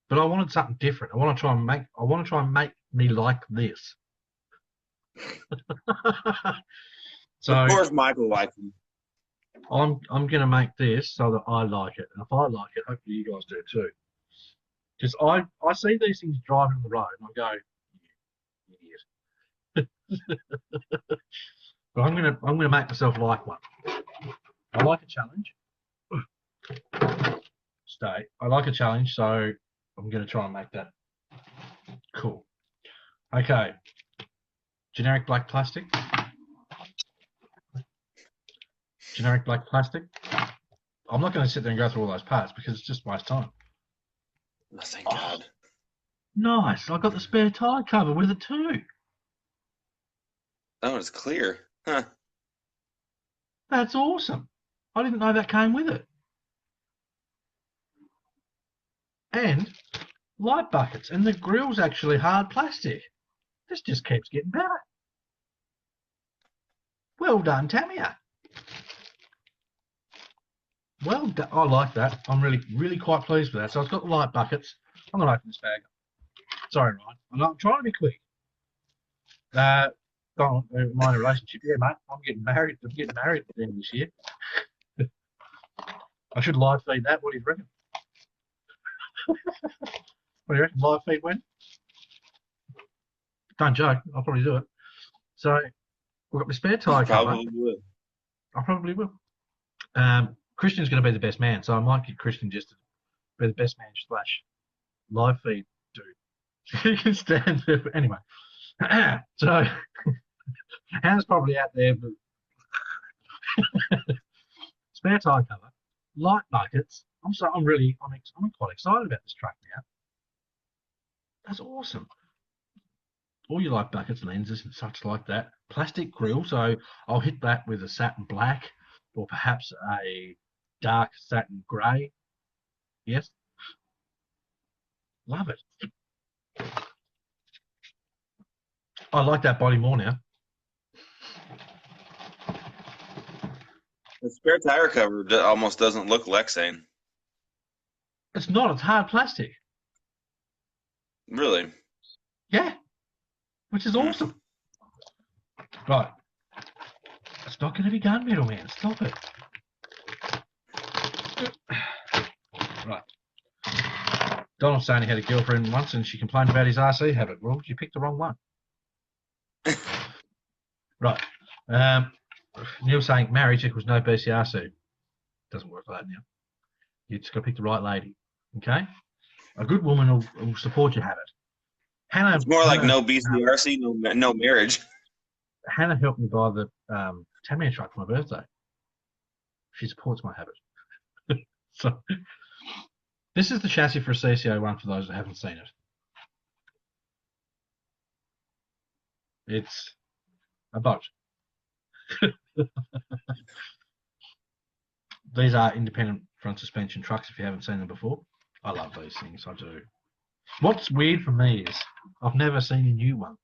but I wanted something different. I want to try and make me like this. So of course, Michael likes them. I'm going to make this so that I like it, and if I like it, hopefully you guys do too. Because I see these things driving on the road, and I go, idiot. But I'm gonna make myself like one. I like a challenge. I like a challenge, so I'm gonna try and make that cool. Okay. Generic black plastic. Generic black plastic. I'm not going to sit there and go through all those parts because it's just waste time. Oh, thank God. Nice. I got the spare tire cover with it too. Oh, it's clear. Huh. That's awesome. I didn't know that came with it. And light buckets. And the grill's actually hard plastic. This just keeps getting better. Well done, Tamia. Well done. I like that. I'm really quite pleased with that. So I've got the light buckets. I'm going to open this bag. Sorry, Ryan. I'm trying to be quick. Go on, my relationship. Yeah, mate. I'm getting married. at the end of this year. I should live feed that. What do you reckon? What do you reckon? Live feed when? Don't joke. I'll probably do it. So we've got the spare tire cover. Probably would. I probably will. Christian's going to be the best man, so I might get Christian just to be the best man / live feed dude. He can stand there. Anyway, so Hannah's probably out there, but spare tire cover, light buckets. I'm quite excited about this truck now. That's awesome. All your light buckets, lenses, and such like that. Plastic grill, so I'll hit that with a satin black or perhaps a dark satin grey. Yes. Love it. I like that body more now. The spare tire cover almost doesn't look Lexane. It's not. It's hard plastic. Really? Yeah. Which is awesome. Right. It's not going to be gunmetal, man. Stop it. Right. Donald's saying he had a girlfriend once and she complained about his RC habit. Well, you picked the wrong one. Right. Neil's saying marriage equals no BCRC. Doesn't work like that now. You just got to pick the right lady. Okay? A good woman will support your habit. Hannah, it's more like no BCRC, no marriage. Hannah helped me buy the Tamiya truck for my birthday. She supports my habit. So this is the chassis for a CCO1 for those that haven't seen it. It's a boat. These are independent front suspension trucks if you haven't seen them before. I love these things, I do. What's weird for me is I've never seen a new one.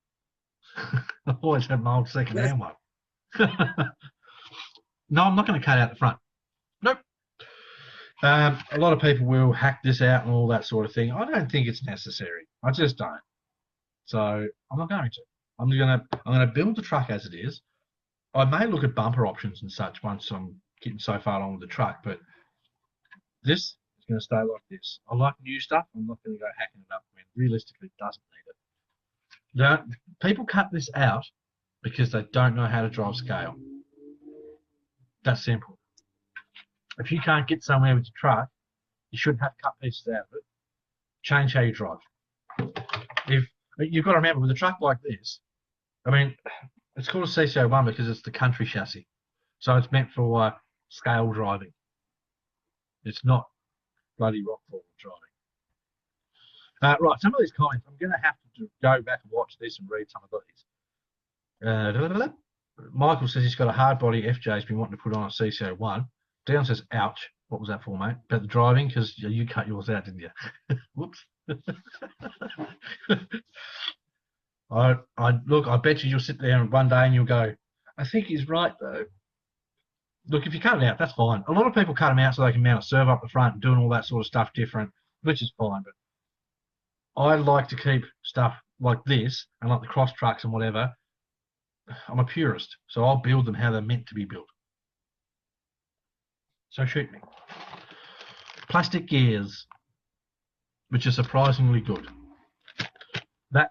I've always had my old second-hand one. No, I'm not going to cut out the front. Nope. A lot of people will hack this out and all that sort of thing. I don't think it's necessary. I just don't. So I'm not going to. I'm going to build the truck as it is. I may look at bumper options and such once I'm getting so far along with the truck, but this is going to stay like this. I like new stuff. I'm not going to go hacking it up when realistically it doesn't need it. Now, people cut this out because they don't know how to drive scale. That's simple. If you can't get somewhere with your truck, you shouldn't have to cut pieces out of it. Change how you drive. If you've got to remember with a truck like this, I mean, it's called a CCO1 because it's the country chassis. So it's meant for scale driving. It's not bloody rock forward driving. Right, some of these comments, I'm going to have to go back and watch this and read some of these. Michael says he's got a hard body FJ he's been wanting to put on a CCO1. Dion says, ouch. What was that for, mate? About the driving? Because you cut yours out, didn't you? Whoops. Look, I bet you'll sit there one day and you'll go, I think he's right, though. Look, if you cut it out, that's fine. A lot of people cut them out so they can mount a servo up the front and doing all that sort of stuff different, which is fine. But I like to keep stuff like this and like the cross trucks and whatever. I'm a purist, so I'll build them how they're meant to be built. So shoot me. Plastic gears, which are surprisingly good. That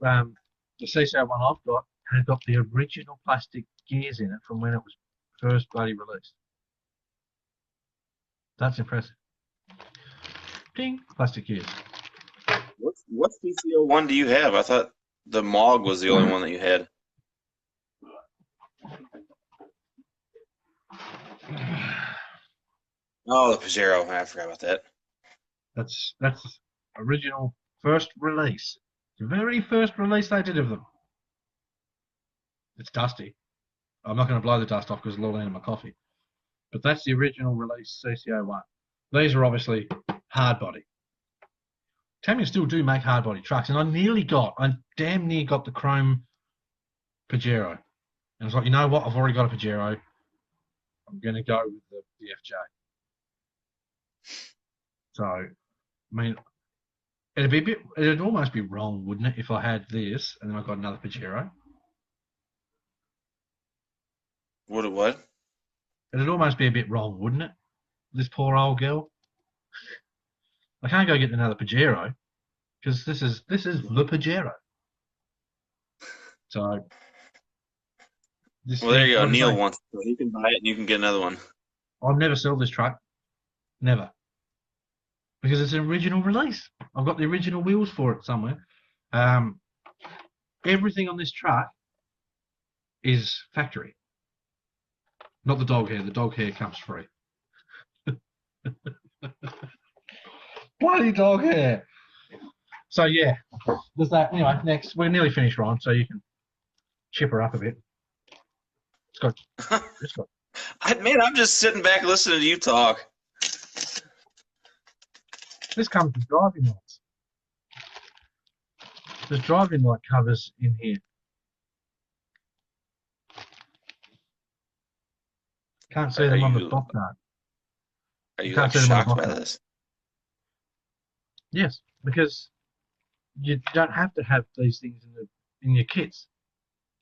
the CCO1 I've got has got the original plastic gears in it from when it was first bloody released. That's impressive. Ding, plastic gears. What CCO1 do you have? I thought The Mog was the only one that you had. Oh, the Pajero. I forgot about that. That's original first release. The very first release they did of them. It's dusty. I'm not going to blow the dust off because it's all in my coffee. But that's the original release CC01. These are obviously hard body. Tamiya still do make hard body trucks, and I damn near got the chrome Pajero. And I was like, you know what? I've already got a Pajero. I'm going to go with the FJ. So, I mean, it'd almost be wrong, wouldn't it, if I had this and then I got another Pajero? What? It'd almost be a bit wrong, wouldn't it? This poor old girl. I can't go get another Pajero because this is the Pajero. So, there you go. Neil wants it. He can buy it and you can get another one. I'll never sell this truck. Never. Because it's an original release. I've got the original wheels for it somewhere. Everything on this truck is factory. Not the dog hair. The dog hair comes free. Bloody dog hair. So, yeah. There's that. Anyway, next. We're nearly finished, Ryan, so you can chip her up a bit. It's got. Man, I'm just sitting back listening to you talk. This comes with driving lights. There's driving light covers in here. Can't see them on the box art. Are you like shocked by this? Yes, because you don't have to have these things in your kits.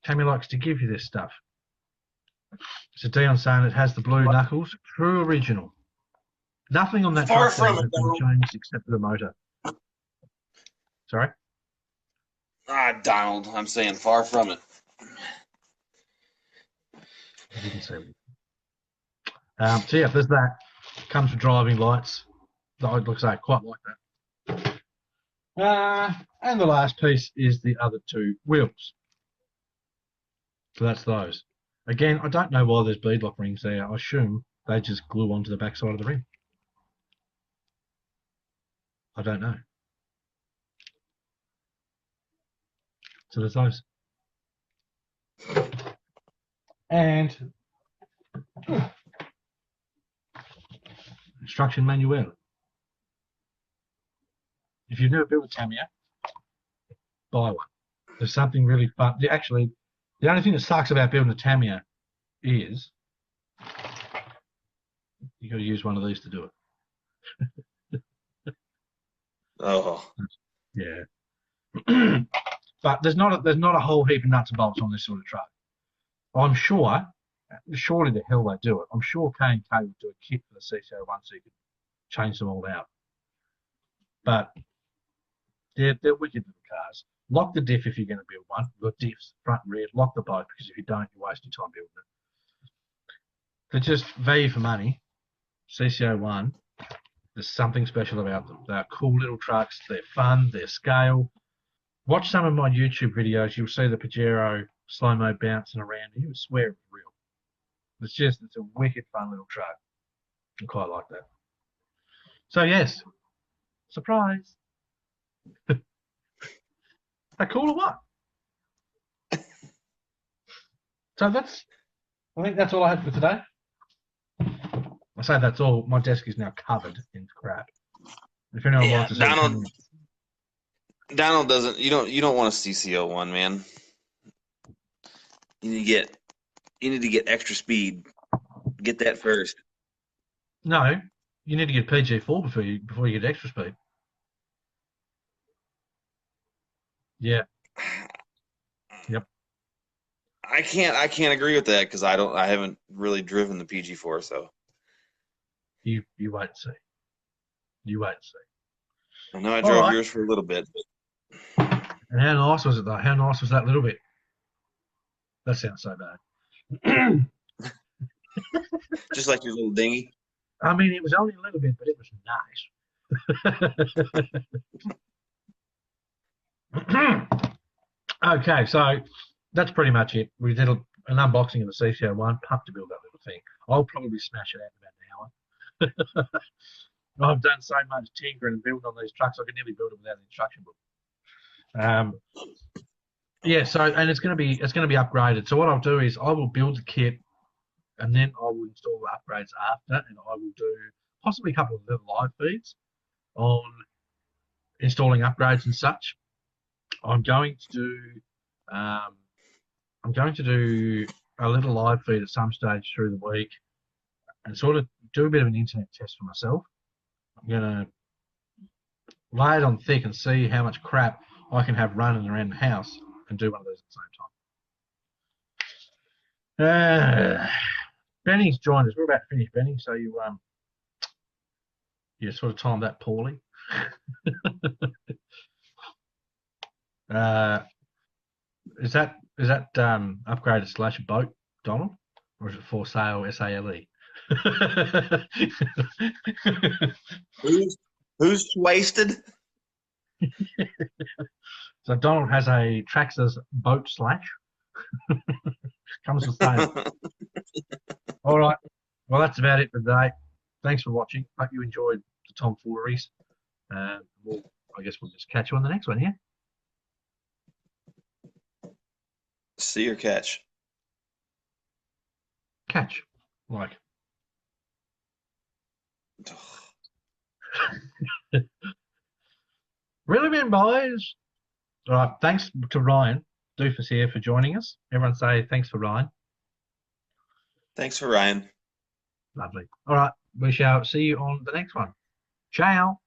Tamiya likes to give you this stuff. So Dion's saying it has the blue knuckles. True original. Nothing on that truck has been changed except for the motor. Sorry? Donald, I'm saying far from it. I didn't say it. So yeah, there's that. Comes with driving lights. I look say quite like that. And the last piece is the other two wheels. So that's those. Again, I don't know why there's beadlock rings there. I assume they just glue onto the back side of the ring. I don't know. So there's those. And instruction manual. If you've never built a Tamiya, buy one. There's something really fun. Actually, the only thing that sucks about building a Tamiya is you got to use one of these to do it. Oh. Yeah. But there's not a whole heap of nuts and bolts on this sort of truck. I'm sure, surely the hell they do it. I'm sure K&K would do a kit for the CC01 so you could change them all out. But they're wicked little cars. Lock the diff if you're going to build one. You've got diffs, front and rear. Lock the both because if you don't, you're wasting time building it. They're just value for money. CC01, there's something special about them. They're cool little trucks. They're fun. They're scale. Watch some of my YouTube videos. You'll see the Pajero slow-mo bouncing around. You would swear it's real. It's a wicked fun little truck. I quite like that. So, yes. Surprise. Are cool or what? So I think that's all I had for today. I say that's all. My desk is now covered in crap. If anyone wants to see Donald doesn't. You don't want a CC01, man. You need to get extra speed. Get that first. No, you need to get PG4 before you get extra speed. Yeah. Yep. I can't agree with that because I haven't really driven the PG4, so. You wait and see. You wait and see. I know I drove yours for a little bit. And how nice was it though? How nice was that little bit? That sounds so bad. Just like your little dinghy. I mean, it was only a little bit, but it was nice. Okay, so that's pretty much it. We did an unboxing of the CCO1. Pumped to build that little thing. I'll probably smash it out in about an hour. I've done so much tinkering and building on these trucks, I could nearly build it without an instruction book. Yeah, so and it's gonna be upgraded. So what I'll do is I will build the kit and then I will install the upgrades after, and I will do possibly a couple of little live feeds on installing upgrades and such. I'm going to do I'm going to do a little live feed at some stage through the week and sort of do a bit of an internet test for myself. I'm gonna lay it on thick and see how much crap I can have running around the house and do one of those at the same time. Benny's joined us. We're about to finish, Benny. So you sort of timed that poorly. Is that upgraded slash boat, Donald, or is it for sale SALE? Who's wasted? So Donald has a Traxxas boat slash. Comes with sale. All right. Well, that's about it for today. Thanks for watching. Hope you enjoyed the tomfooleries. I guess we'll just catch you on the next one, yeah? See or catch? Catch. Like. Really, man, boys. All right. Thanks to Ryan Doofus here for joining us. Everyone say thanks for Ryan. Thanks for Ryan. Lovely. All right. We shall see you on the next one. Ciao.